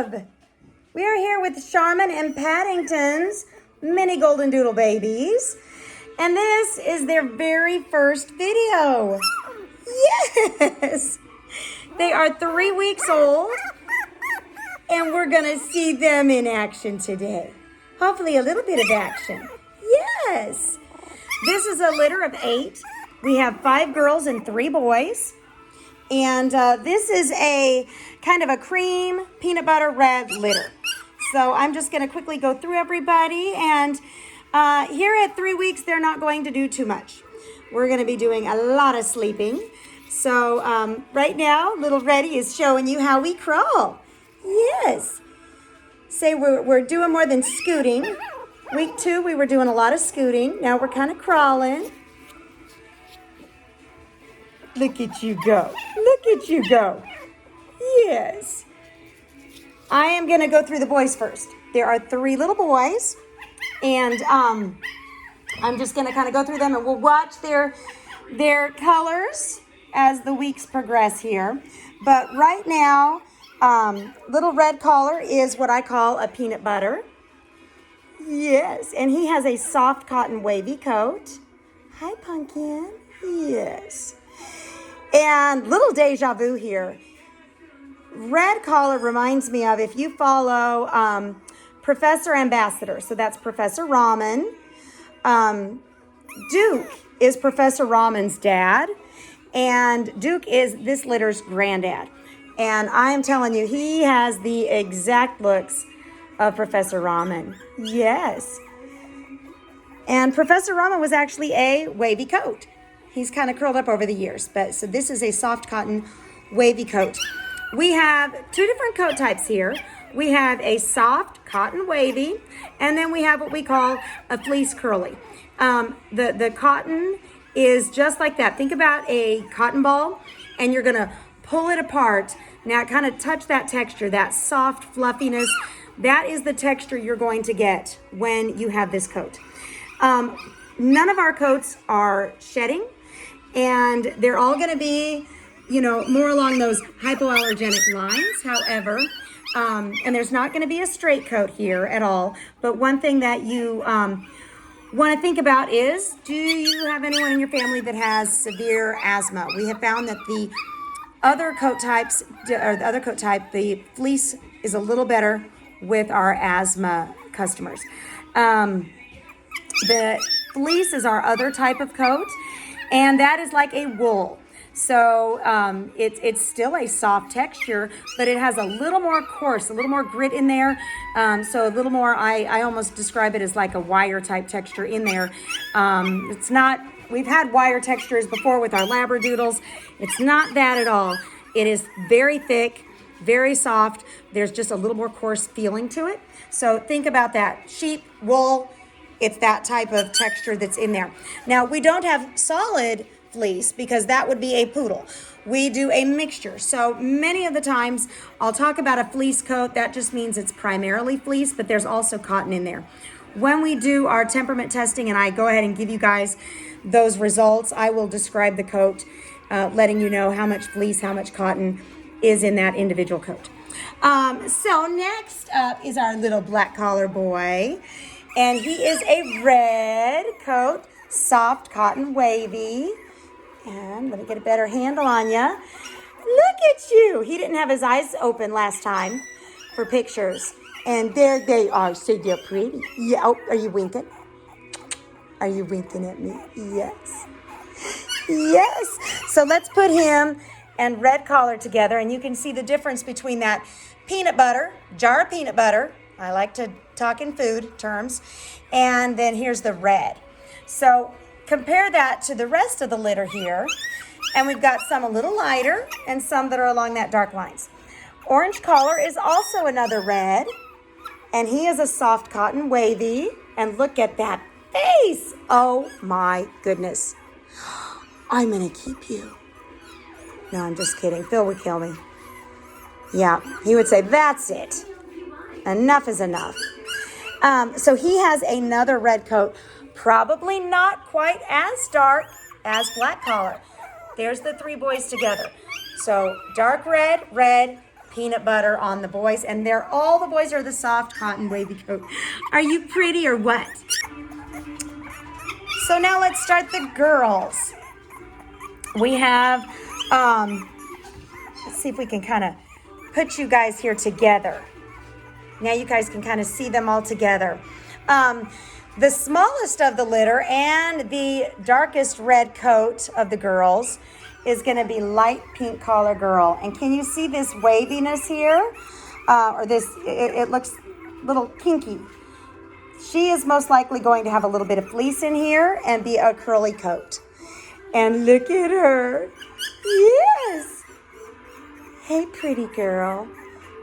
love. We are here with Charmin and Paddington's mini Goldendoodle babies. And this is their very first video. Yes! They are 3 weeks old. And we're going to see them in action today. Hopefully a little bit of action. Yes! This is a litter of 8. We have 5 girls and 3 boys. And this is a kind of a cream peanut butter red litter. So I'm just going to quickly go through everybody. And here at 3 weeks, they're not going to do too much. We're going to be doing a lot of sleeping. So right now, little Reddy is showing you how we crawl. Yes. Say we're doing more than scooting. Week 2, we were doing a lot of scooting. Now we're kind of crawling. Look at you go. Look at you go. Yes. I am going to go through the boys first. There are 3 little boys. And I'm just going to kind of go through them and we'll watch their colors as the weeks progress here. But right now, little red collar is what I call a peanut butter. Yes. And he has a soft cotton wavy coat. Hi, Pumpkin. Yes. And little deja vu here. Red collar reminds me of, if you follow Professor Ambassador, so that's Professor Ramen. Duke is Professor Ramen's dad, and Duke is this litter's granddad. And I am telling you, he has the exact looks of Professor Ramen. Yes. And Professor Ramen was actually a wavy coat. He's kind of curled up over the years, but so this is a soft cotton wavy coat. We have 2 different coat types here. We have a soft cotton wavy, and then we have what we call a fleece curly. The cotton is just like that. Think about a cotton ball, and you're gonna pull it apart. Now kind of touch that texture, that soft fluffiness. That is the texture you're going to get when you have this coat. None of our coats are shedding. And they're all going to be, more along those hypoallergenic lines. However, and there's not going to be a straight coat here at all. But one thing that you want to think about is, do you have anyone in your family that has severe asthma? We have found that the other coat types, or the other coat type, the fleece is a little better with our asthma customers. The fleece is our other type of coat. And that is like a wool. So it's still a soft texture, but it has a little more coarse, a little more grit in there. So a little more, I almost describe it as like a wire type texture in there. It's not, we've had wire textures before with our Labradoodles. It's not that at all. It is very thick, very soft. There's just a little more coarse feeling to it. So think about that. Sheep, wool, it's that type of texture that's in there. Now, we don't have solid fleece because that would be a poodle. We do a mixture. So many of the times I'll talk about a fleece coat. That just means it's primarily fleece, but there's also cotton in there. When we do our temperament testing and I go ahead and give you guys those results, I will describe the coat, letting you know how much fleece, how much cotton is in that individual coat. So next up is our little black collar boy. And he is a red coat, soft cotton wavy. And let me get a better handle on ya. Look at you. He didn't have his eyes open last time for pictures. And there they are. So they're pretty. Yeah. Oh, are you winking? Are you winking at me? Yes. Yes. So let's put him and red collar together. And you can see the difference between that peanut butter, jar of peanut butter. I like to talk in food terms. And then here's the red. So compare that to the rest of the litter here. And we've got some a little lighter and some that are along that dark lines. Orange collar is also another red. And he is a soft cotton wavy. And look at that face. Oh my goodness. I'm going to keep you. No, I'm just kidding. Phil would kill me. Yeah, he would say, that's it. Enough is enough. So he has another red coat, probably not quite as dark as black collar. There's the 3 boys together. So dark red, red, peanut butter on the boys, and all the boys are the soft cotton wavy coat. Are you pretty or what? So now let's start the girls. We have, let's see if we can kind of put you guys here together. Now you guys can kind of see them all together. The smallest of the litter and the darkest red coat of the girls is going to be light pink collar girl. And can you see this waviness here? Or this, it looks a little kinky. She is most likely going to have a little bit of fleece in here and be a curly coat. And look at her. Yes. Hey, pretty girl.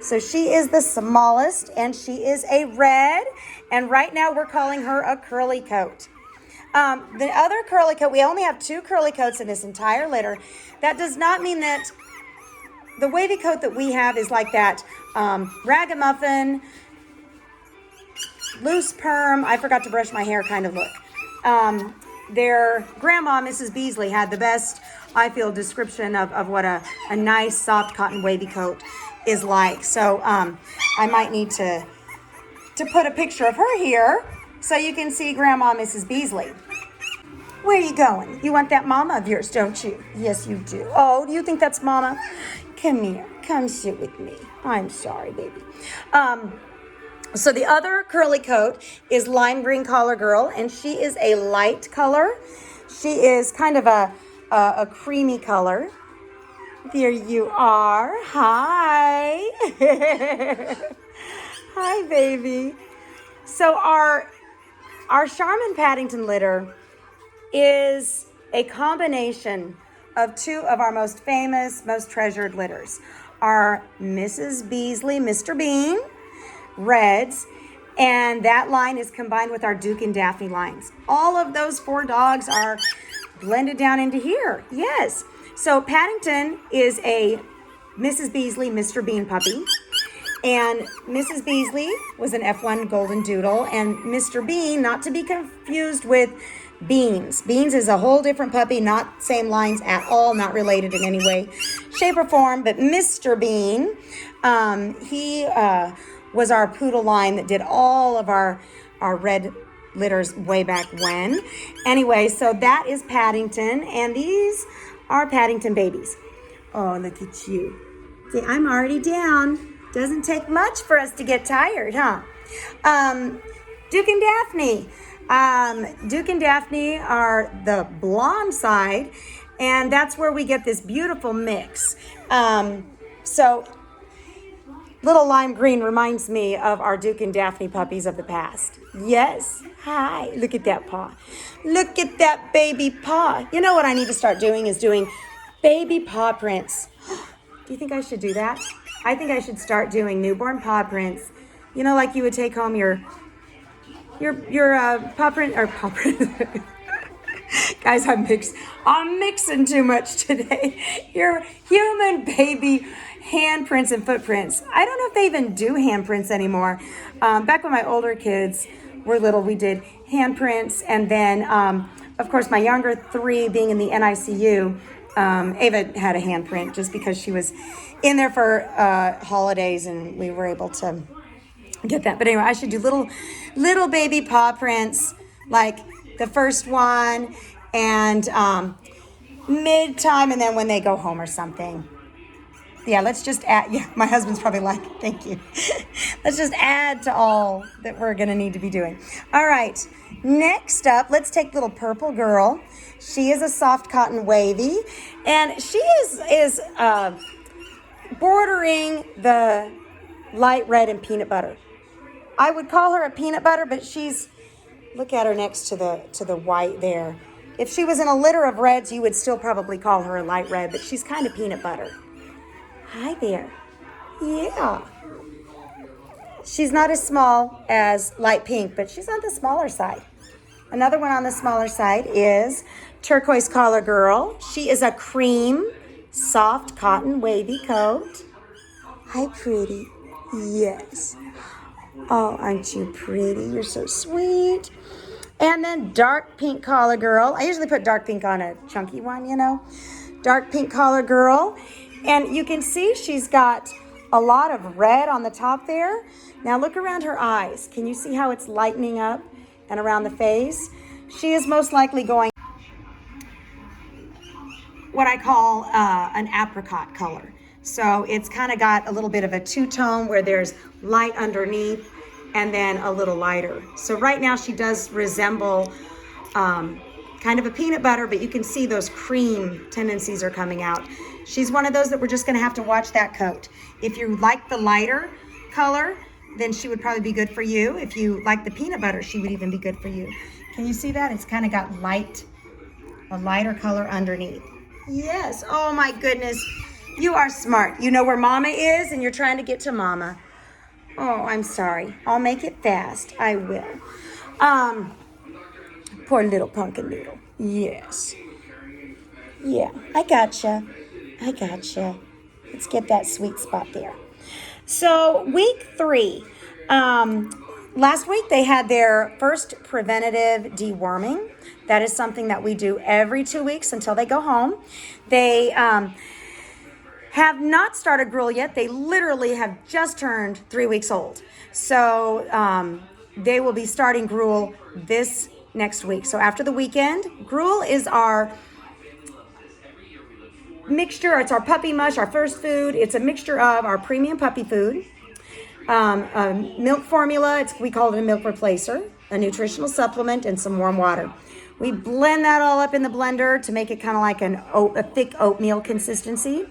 So she is the smallest, and she is a red. And right now we're calling her a curly coat. The other curly coat, we only have 2 curly coats in this entire litter. That does not mean that the wavy coat that we have is like that ragamuffin, loose perm, I forgot to brush my hair kind of look. Their grandma, Mrs. Beasley, had the best, I feel, description of what a nice soft cotton wavy coat is like. So I might need to put a picture of her here so you can see Grandma Mrs. Beasley. Where are you going? You want that mama of yours, don't you? Yes, you do. Oh, do you think that's mama? Come here. Come sit with me. I'm sorry, baby. So the other curly coat is lime green collar girl, and she is a light color. She is kind of a creamy color. There you are. Hi. Hi, baby. So our Charmin and Paddington litter is a combination of 2 of our most famous, most treasured litters. Our Mrs. Beasley, Mr. Bean, reds, and that line is combined with our Duke and Daphne lines. All of those 4 dogs are blended down into here. Yes. So Paddington is a Mrs. Beasley, Mr. Bean puppy. And Mrs. Beasley was an F1 Goldendoodle, and Mr. Bean, not to be confused with Beans. Beans is a whole different puppy, not same lines at all, not related in any way, shape, or form. But Mr. Bean, he was our poodle line that did all of our red litters way back when. Anyway, so that is Paddington, and these are Paddington babies. Oh, look at you. See, I'm already down. Doesn't take much for us to get tired, huh? Duke and Daphne. Duke and Daphne are the blonde side, and that's where we get this beautiful mix. So little lime green reminds me of our Duke and Daphne puppies of the past. Yes. Hi. Look at that paw. Look at that baby paw. You know what I need to start doing is doing baby paw prints. Do you think I should do that? I think I should start doing newborn paw prints. You know, like you would take home your paw print or paw print. Guys, I'm mixing too much today. Your human baby handprints and footprints. I don't know if they even do handprints anymore. Back when my older kids were little, we did handprints, and then of course my younger 3 being in the NICU, Ava had a handprint just because she was in there for holidays, and we were able to get that. But anyway, I should do little baby paw prints, like the first one and mid-time, and then when they go home or something. Yeah, let's just add. Yeah, my husband's probably like, thank you. Let's just add to all that we're going to need to be doing. All right, next up, let's take little purple girl. She is a soft cotton wavy, and she is bordering the light red and peanut butter. I would call her a peanut butter, but she's, look at her next to the white there. If she was in a litter of reds, you would still probably call her a light red, but she's kind of peanut butter. Hi there. Yeah. She's not as small as light pink, but she's on the smaller side. Another one on the smaller side is turquoise collar girl. She is a cream, soft cotton wavy coat. Hi, pretty. Yes. Oh, aren't you pretty? You're so sweet. And then dark pink collar girl. I usually put dark pink on a chunky one, you know. Dark pink collar girl. And you can see she's got a lot of red on the top there. Now look around her eyes. Can you see how it's lightening up and around the face? She is most likely going what I call an apricot color. So it's kind of got a little bit of a two-tone where there's light underneath and then a little lighter. So right now she does resemble kind of a peanut butter, but you can see those cream tendencies are coming out. She's one of those that we're just gonna have to watch that coat. If you like the lighter color, then she would probably be good for you. If you like the peanut butter, she would even be good for you. Can you see that? It's kind of got a lighter color underneath. Yes, oh my goodness. You are smart. You know where Mama is and you're trying to get to Mama. Oh, I'm sorry. I'll make it fast. I will. Poor little pumpkin noodle. Yes. Yeah, I gotcha. I gotcha. Let's get that sweet spot there. So week 3. Last week they had their first preventative deworming. That is something that we do every 2 weeks until they go home. They have not started gruel yet. They literally have just turned 3 weeks old. So they will be starting gruel this next week. So after the weekend, gruel is our mixture. It's our puppy mush, our first food. It's a mixture of our premium puppy food, milk formula. We call it a milk replacer, a nutritional supplement, and some warm water. We blend that all up in the blender to make it kind of like a thick oatmeal consistency.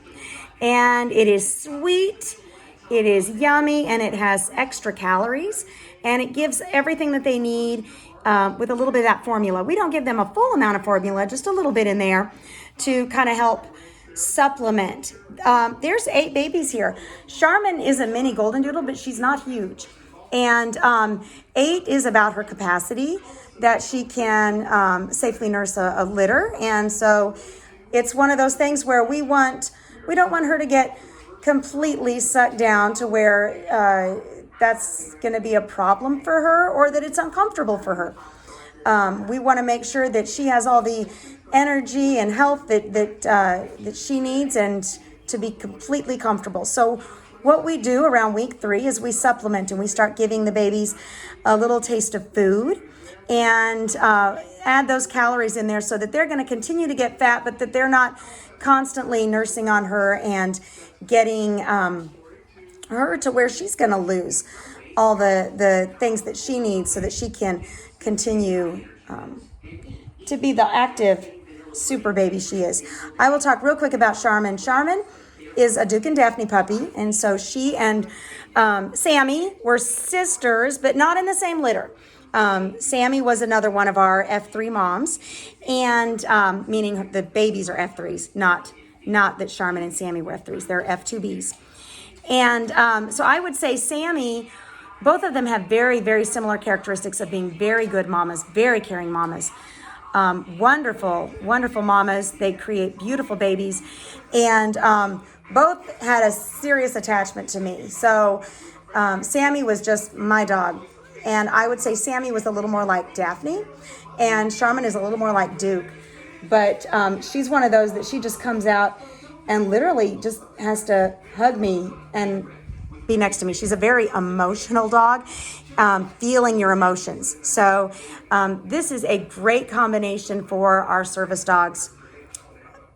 And it is sweet, it is yummy, and it has extra calories. And it gives everything that they need with a little bit of that formula. We don't give them a full amount of formula, just a little bit in there to kind of help supplement. There's 8 babies here. Charmin is a mini Goldendoodle, but she's not huge. And 8 is about her capacity that she can safely nurse a litter. And so it's one of those things where we don't want her to get completely sucked down to where that's going to be a problem for her or that it's uncomfortable for her. We want to make sure that she has all the energy and health that she needs and to be completely comfortable. So what we do around week 3 is we supplement and we start giving the babies a little taste of food and add those calories in there so that they're going to continue to get fat, but that they're not constantly nursing on her and getting her to where she's going to lose all the things that she needs so that she can continue to be the active super baby she is. I will talk real quick about Charmin. Charmin is a Duke and Daphne puppy, and so she and Sammy were sisters, but not in the same litter. Sammy was another one of our F3 moms, and meaning the babies are F3s, not that Charmin and Sammy were F3s. They're F2Bs. And so I would say Sammy, both of them have very, very similar characteristics of being very good mamas, very caring mamas. Wonderful, wonderful mamas. They create beautiful babies. And both had a serious attachment to me. So Sammy was just my dog. And I would say Sammy was a little more like Daphne. And Charmin is a little more like Duke. But she's one of those that she just comes out and literally just has to hug me and be next to me. She's a very emotional dog, feeling your emotions. So this is a great combination for our service dogs.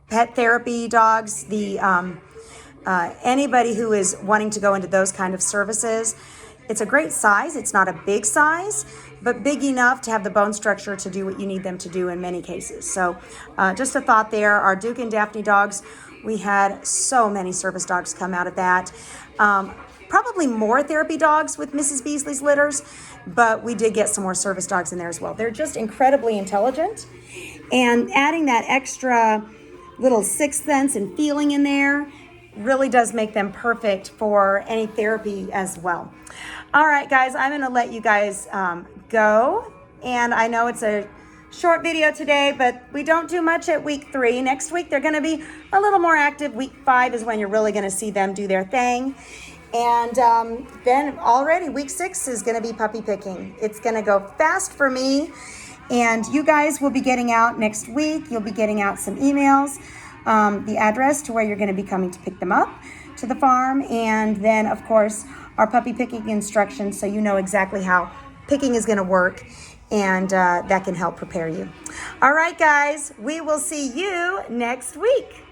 Pet therapy dogs, anybody who is wanting to go into those kind of services. It's a great size. It's not a big size, but big enough to have the bone structure to do what you need them to do in many cases. So just a thought there. Our Duke and Daphne dogs, we had so many service dogs come out of that. Probably more therapy dogs with Mrs. Beasley's litters, but we did get some more service dogs in there as well. They're just incredibly intelligent, and adding that extra little sixth sense and feeling in there really does make them perfect for any therapy as well. All right, guys, I'm going to let you guys go, and I know it's a short video today, but we don't do much at week 3. Next week, they're going to be a little more active. Week 5 is when you're really going to see them do their thing. And then already week 6 is going to be puppy picking. It's going to go fast for me. And you guys will be getting out next week. You'll be getting out some emails the address to where you're going to be coming to pick them up to the farm, and then of course our puppy picking instructions, so you know exactly how picking is going to work, and that can help prepare you. All right, guys, we will see you next week.